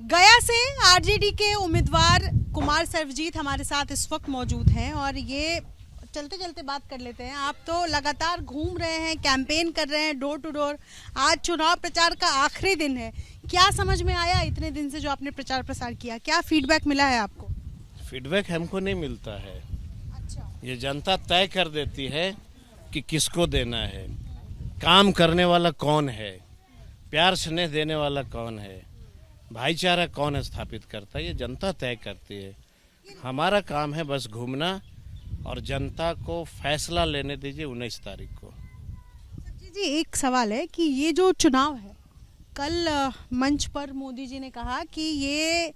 गया से आरजेडी के उम्मीदवार कुमार सर्वजीत हमारे साथ इस वक्त मौजूद हैं और ये चलते चलते बात कर लेते हैं। आप तो लगातार घूम रहे हैं, कैंपेन कर रहे हैं डोर टू डोर। आज चुनाव प्रचार का आखिरी दिन है, क्या समझ में आया इतने दिन से जो आपने प्रचार प्रसार किया? क्या फीडबैक मिला है आपको? फीडबैक हमको नहीं मिलता है। अच्छा, ये जनता तय कर देती है कि किसको देना है, काम करने वाला कौन है, प्यार स्नेह देने वाला कौन है, भाईचारा कौन स्थापित करता है, ये जनता तय करती है। हमारा काम है बस घूमना और जनता को फैसला लेने दीजिए 19 तारीख को। जी एक सवाल है कि ये जो चुनाव है, कल मंच पर मोदी जी ने कहा कि ये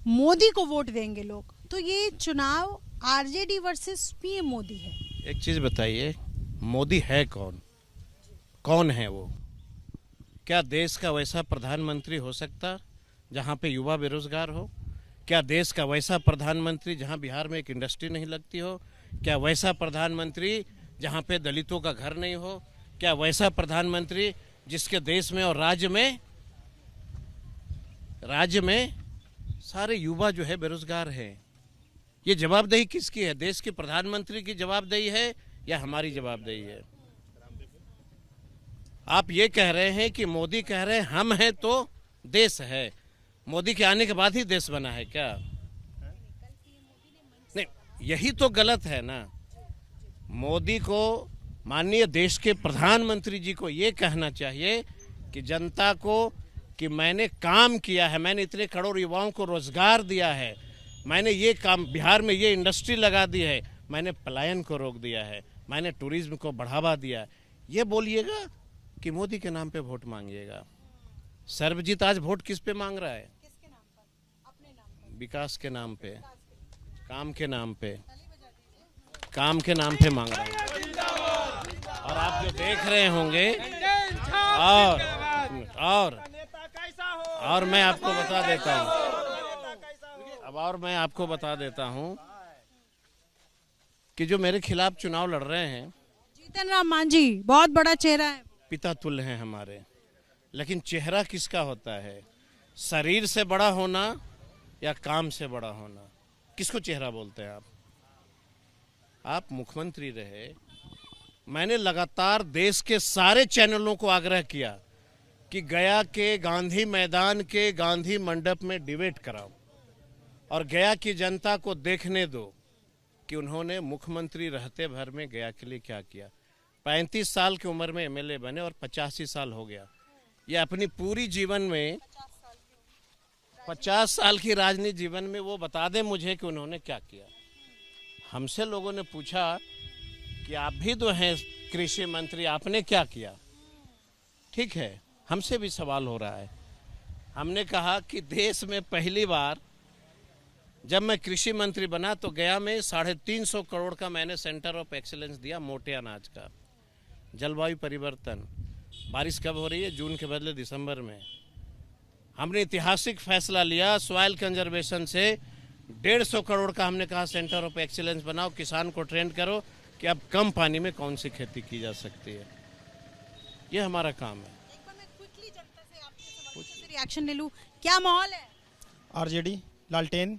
मोदी को वोट देंगे लोग, तो ये चुनाव आरजेडी वर्सेस पीएम मोदी है। एक चीज़ बताइए, मोदी है कौन? कौन है वो? क्या देश का वैसा प्रधानमंत्री हो सकता जहाँ पे युवा बेरोजगार हो? क्या देश का वैसा प्रधानमंत्री जहाँ बिहार में एक इंडस्ट्री नहीं लगती हो? क्या वैसा प्रधानमंत्री जहाँ पे दलितों का घर नहीं हो? क्या वैसा प्रधानमंत्री जिसके देश में और राज्य में सारे युवा जो है बेरोजगार हैं? ये जवाबदेही किसकी है? देश के प्रधानमंत्री की जवाबदेही है या हमारी जवाबदेही है? आप ये कह रहे हैं कि मोदी कह रहे हैं हम हैं तो देश है, मोदी के आने के बाद ही देश बना है क्या? नहीं, यही तो गलत है ना। मोदी को, माननीय देश के प्रधानमंत्री जी को ये कहना चाहिए कि जनता को कि मैंने काम किया है, मैंने इतने करोड़ युवाओं को रोजगार दिया है, मैंने ये काम बिहार में ये इंडस्ट्री लगा दी है, मैंने पलायन को रोक दिया है, मैंने टूरिज्म को बढ़ावा दिया है। ये बोलिएगा कि मोदी के नाम पे वोट मांगिएगा। सर्वजीत आज वोट किस पे मांग रहा है? किसके नाम पर? अपने नाम पर। विकास के नाम पे, काम के नाम पे, काम के नाम पे मांग रहा है। और आप जो देख रहे होंगे और मैं आपको बता देता हूँ, मैं आपको बता देता हूँ कि जो मेरे खिलाफ चुनाव लड़ रहे हैं, जीतन राम मांझी बहुत बड़ा चेहरा है, पिता तुल्य हैं हमारे। लेकिन चेहरा किसका होता है? शरीर से बड़ा होना या काम से बड़ा होना? किसको चेहरा बोलते हैं आप मुख्यमंत्री रहे, मैंने लगातार देश के सारे चैनलों को आग्रह किया कि गया के गांधी मैदान के गांधी मंडप में डिबेट कराओ और गया की जनता को देखने दो कि उन्होंने मुख्यमंत्री रहते भर में गया के लिए क्या किया। 35 साल की उम्र में एमएलए बने और 85 साल हो गया। ये अपनी पूरी जीवन में 50 साल की राजनीति जीवन में वो बता दें मुझे कि उन्होंने क्या किया। हमसे लोगों ने पूछा कि आप भी तो हैं कृषि मंत्री, आपने क्या किया? ठीक है, हमसे भी सवाल हो रहा है। हमने कहा कि देश में पहली बार जब मैं कृषि मंत्री बना तो गया में 350 करोड़ का मैंने सेंटर ऑफ एक्सीलेंस दिया मोटे अनाज का। जलवायु परिवर्तन, बारिश कब हो रही है? जून के बदले दिसंबर में। हमने ऐतिहासिक फैसला लिया, सॉइल कंजर्वेशन से 150 करोड़ का हमने कहा सेंटर ऑफ एक्सीलेंस बनाओ, किसान को ट्रेन करो कि अब कम पानी में कौन सी खेती की जा सकती है। ये हमारा काम है। एक बार मैं क्विकली जनता से आपके सवालों से रिएक्शन ले लूं, क्या माहौल है? आरजेडी लालटेन।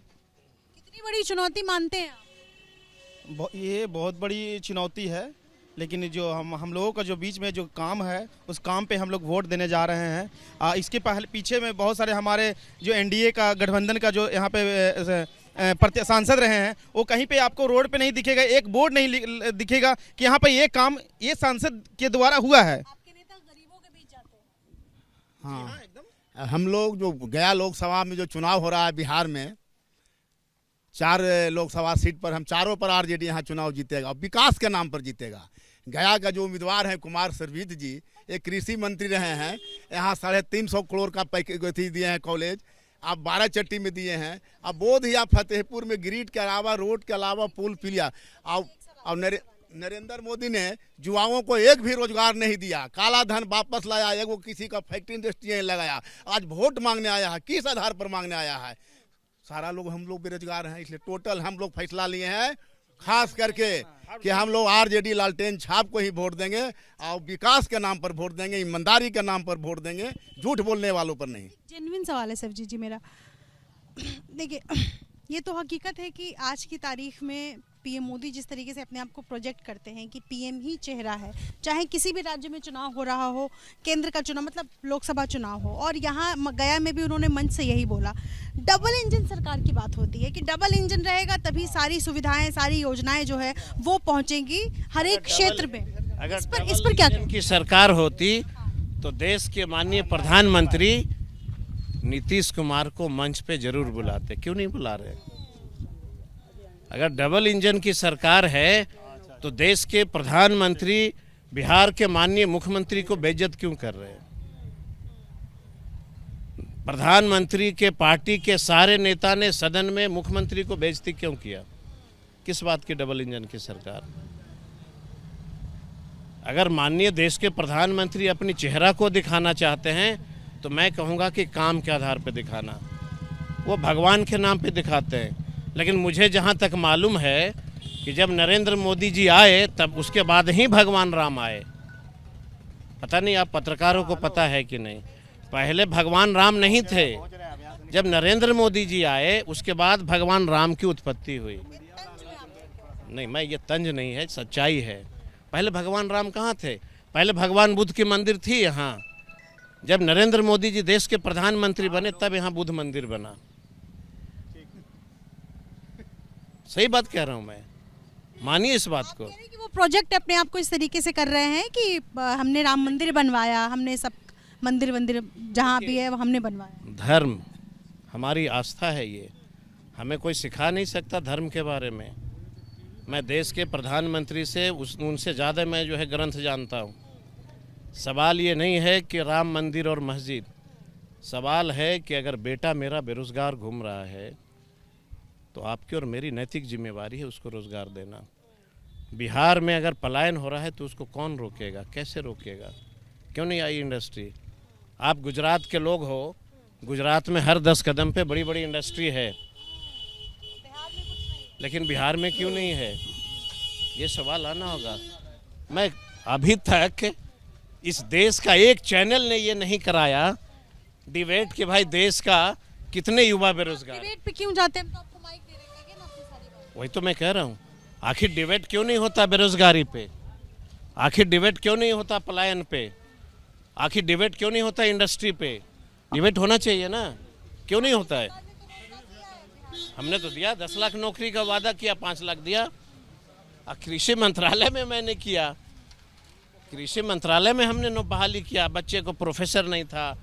कितनी बड़ी चुनौती मानते हैं आप? ये बहुत बड़ी चुनौती है, लेकिन जो हम लोगों का जो बीच में जो काम है उस काम पे हम लोग वोट देने जा रहे हैं। इसके पीछे में बहुत सारे हमारे जो एनडीए का गठबंधन का जो यहाँ पे सांसद रहे हैं, वो कहीं पे आपको रोड पे नहीं दिखेगा, एक बोर्ड नहीं दिखेगा कि यहाँ पे ये काम ये सांसद के द्वारा हुआ है। आपके नेता गरीबों के बीच जाते हैं। हाँ, हम लोग जो गया लोकसभा में जो चुनाव हो रहा है बिहार में, 4 लोकसभा सीट पर हम चारों पर आरजेडी यहाँ चुनाव जीतेगा और विकास के नाम पर जीतेगा। गया का जो उम्मीदवार हैं कुमार सर्वजीत जी, एक कृषि मंत्री रहे हैं, यहाँ 350 करोड़ का पैकेज दिए हैं कॉलेज, आप 12 चट्टी में दिए हैं, अब बोध या फतेहपुर में ग्रिड के अलावा रोड के अलावा पुल पिलिया। और नरेंद्र मोदी ने युवाओं को एक भी रोजगार नहीं दिया, काला धन वापस लाया, एक वो किसी का फैक्ट्री इंडस्ट्री नहीं लगाया। आज वोट मांगने आया है, किस आधार पर मांगने आया है? सारा लोग हम लोग बेरोजगार हैं, इसलिए टोटल हम लोग फैसला लिए हैं खास करके कि हम लोग आरजेडी लालटेन छाप को ही वोट देंगे और विकास के नाम पर वोट देंगे, ईमानदारी के नाम पर वोट देंगे, झूठ बोलने वालों पर नहीं। जेन्युइन सवाल है सरबजीत जी मेरा। देखिए, ये तो हकीकत है कि आज की तारीख में पीएम मोदी जिस तरीके से अपने आप को प्रोजेक्ट करते हैं कि पीएम ही चेहरा है, चाहे किसी भी राज्य में चुनाव हो रहा हो, केंद्र का चुनाव मतलब लोकसभा चुनाव हो, और यहाँ गया में भी उन्होंने मंच से यही बोला। डबल इंजन सरकार की बात होती है कि डबल इंजन रहेगा तभी सारी सुविधाएं, सारी योजनाएं जो है वो पहुंचेंगी हर एक क्षेत्र में। अगर इस पर क्या डबल इंजन की सरकार होती तो देश के माननीय प्रधानमंत्री नीतीश कुमार को मंच पे जरूर बुलाते, क्यों नहीं बुला रहे? अगर डबल इंजन की सरकार है तो देश के प्रधानमंत्री बिहार के माननीय मुख्यमंत्री को बेइज्जत क्यों कर रहे हैं? प्रधानमंत्री के पार्टी के सारे नेता ने सदन में मुख्यमंत्री को बेइज्जती क्यों किया? किस बात की डबल इंजन की सरकार? अगर माननीय देश के प्रधानमंत्री अपनी चेहरा को दिखाना चाहते हैं तो मैं कहूँगा कि काम के आधार पर दिखाना, वो भगवान के नाम पे दिखाते हैं। लेकिन मुझे जहाँ तक मालूम है कि जब नरेंद्र मोदी जी आए तब उसके बाद ही भगवान राम आए। पता नहीं आप पत्रकारों को पता है कि नहीं, पहले भगवान राम नहीं थे। जब नरेंद्र मोदी जी आए उसके बाद भगवान राम की उत्पत्ति हुई। नहीं, मैं ये तंज नहीं है, सच्चाई है। पहले भगवान राम कहाँ थे? पहले भगवान बुद्ध की मंदिर थी यहाँ। जब नरेंद्र मोदी जी देश के प्रधानमंत्री बने तब यहाँ बुद्ध मंदिर बना। सही बात कह रहा हूँ मैं, मानिए इस बात को। कि वो प्रोजेक्ट अपने आप को इस तरीके से कर रहे हैं कि हमने राम मंदिर बनवाया, हमने सब मंदिर जहाँ भी है वो हमने बनवाया। धर्म हमारी आस्था है, ये हमें कोई सिखा नहीं सकता धर्म के बारे में। मैं देश के प्रधानमंत्री से उनसे ज़्यादा मैं जो है ग्रंथ जानता हूँ। सवाल ये नहीं है कि राम मंदिर और मस्जिद, सवाल है कि अगर बेटा मेरा बेरोज़गार घूम रहा है तो आपकी और मेरी नैतिक जिम्मेवारी है उसको रोज़गार देना। बिहार में अगर पलायन हो रहा है तो उसको कौन रोकेगा, कैसे रोकेगा? क्यों नहीं आई इंडस्ट्री? आप गुजरात के लोग हो, गुजरात में हर 10 कदम पे बड़ी बड़ी इंडस्ट्री है, लेकिन बिहार में क्यों नहीं है? ये सवाल आना होगा। मैं अभी तक इस देश का एक चैनल ने ये नहीं कराया डिबेट कि भाई देश का कितने युवा बेरोजगार। डिबेट पे क्यों जाते हैं? तो आपको माइक दे देंगे ना अपनी सारी बात। वही तो मैं कह रहा हूँ, आखिर डिबेट क्यों नहीं होता बेरोजगारी पे? आखिर डिबेट क्यों नहीं होता पलायन पे? आखिर डिबेट क्यों नहीं होता इंडस्ट्री पे? डिबेट होना चाहिए ना, क्यों नहीं होता है? हमने तो दिया 10 लाख नौकरी का वादा किया, 5 लाख दिया। कृषि मंत्रालय में मैंने किया, कृषि मंत्रालय में हमने बहाली किया। बच्चे को प्रोफेसर नहीं था,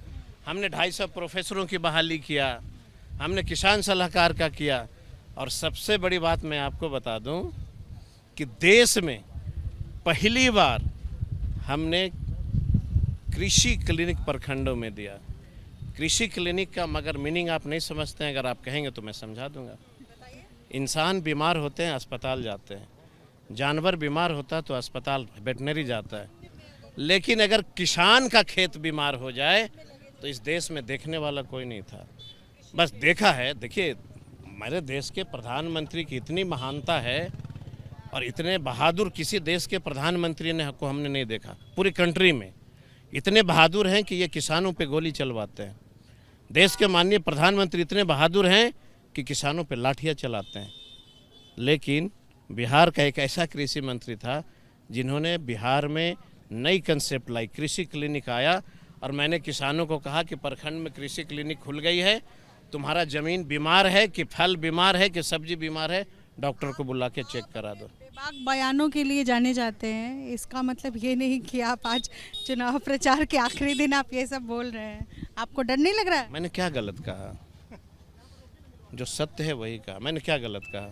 हमने 250 प्रोफेसरों की बहाली किया। हमने किसान सलाहकार का किया। और सबसे बड़ी बात मैं आपको बता दूं कि देश में पहली बार हमने कृषि क्लिनिक प्रखंडों में दिया। कृषि क्लिनिक का मगर मीनिंग आप नहीं समझते हैं, अगर आप कहेंगे तो मैं समझा दूंगा। इंसान बीमार होते हैं अस्पताल जाते हैं, जानवर बीमार होता है तो अस्पताल वेटनरी जाता है, लेकिन अगर किसान का खेत बीमार हो जाए तो इस देश में देखने वाला कोई नहीं था। बस देखा है। देखिए, हमारे देश के प्रधानमंत्री की इतनी महानता है और इतने बहादुर किसी देश के प्रधानमंत्री ने को हमने नहीं देखा। पूरी कंट्री में इतने बहादुर हैं कि ये किसानों पे गोली चलवाते हैं। देश के माननीय प्रधानमंत्री इतने बहादुर हैं कि किसानों पे लाठियाँ चलाते हैं। लेकिन बिहार का एक ऐसा कृषि मंत्री था जिन्होंने बिहार में नई कंसेप्ट लाई, कृषि क्लिनिक आया। और मैंने किसानों को कहा कि प्रखंड में कृषि क्लिनिक खुल गई है, तुम्हारा ज़मीन बीमार है कि फल बीमार है कि सब्जी बीमार है, डॉक्टर को बुला के चेक करा दो। बेबाक बयानों के लिए जाने जाते हैं, इसका मतलब ये नहीं कि आप आज चुनाव प्रचार के आखिरी दिन आप ये सब बोल रहे हैं। आपको डर नहीं लग रहा है? मैंने क्या गलत कहा? जो सत्य है वही कहा। मैंने क्या गलत कहा?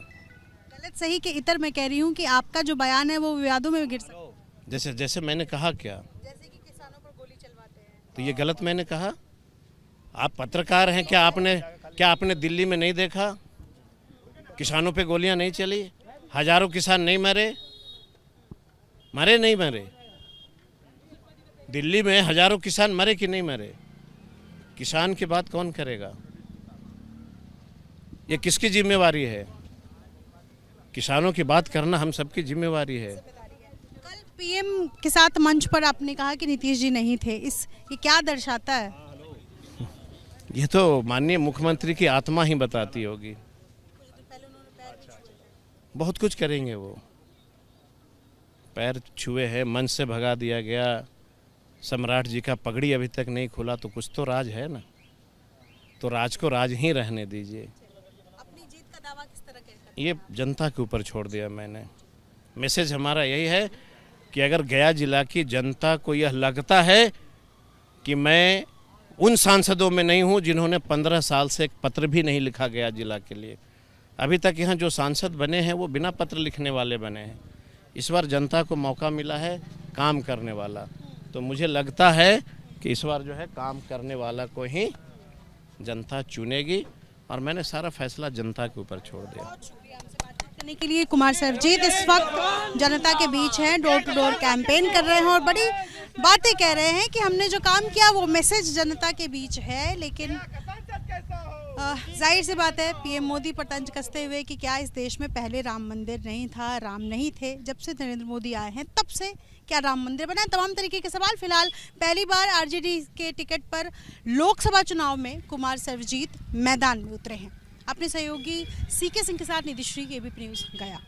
गलत सही के इतर मैं कह रही हूँ कि आपका जो बयान है वो विवादों में गिर सकता है। जैसे मैंने कहा क्या? जैसे कि किसानों पर गोली चलवाते हैं। तो ये गलत मैंने कहा? आप पत्रकार हैं, क्या आपने दिल्ली में नहीं देखा? किसानों पे गोलियां नहीं चली? हजारों किसान नहीं मरे? नहीं मरे? दिल्ली में हजारों किसान मरे कि नहीं मरे? किसान की बात कौन करेगा? ये किसकी जिम्मेवारी है? किसानों की बात करना हम सबकी जिम्मेवारी है। कल पीएम के साथ मंच पर आपने कहा कि नीतीश जी नहीं थे, ये क्या दर्शाता है? ये तो माननीय मुख्यमंत्री की आत्मा ही बताती होगी। बहुत कुछ करेंगे वो, पैर छुए हैं, मन से भगा दिया गया, सम्राट जी का पगड़ी अभी तक नहीं खुला, तो कुछ तो राज है ना, तो राज को राज ही रहने दीजिए। अपनी जीत का दावा किस तरह करते? ये जनता के ऊपर छोड़ दिया मैंने। मैसेज हमारा यही है कि अगर गया जिला की जनता को यह लगता है कि मैं उन सांसदों में नहीं हूं जिन्होंने 15 साल से एक पत्र भी नहीं लिखा गया जिला के लिए, अभी तक यहाँ जो सांसद बने हैं वो बिना पत्र लिखने वाले बने हैं। इस बार जनता को मौका मिला है काम करने वाला, तो मुझे लगता है कि इस बार जो है काम करने वाला को ही जनता चुनेगी, और मैंने सारा फैसला जनता के ऊपर छोड़ दिया। करने के लिए कुमार सर्वजीत इस वक्त जनता के बीच हैं, डोर टू डोर कैंपेन कर रहे हैं और बड़ी बातें कह रहे हैं कि हमने जो काम किया वो मैसेज जनता के बीच है। लेकिन जाहिर सी बात है, पीएम मोदी पर तंज कसते हुए कि क्या इस देश में पहले राम मंदिर नहीं था, राम नहीं थे, जब से नरेंद्र मोदी आए हैं तब से क्या राम मंदिर बना है, तमाम तरीके के सवाल। फिलहाल पहली बार आरजेडी के टिकट पर लोकसभा चुनाव में कुमार सर्वजीत मैदान में उतरे हैं। अपने सहयोगी सीके सिंह के साथ निधिश्री, एबीपी न्यूज़ गया।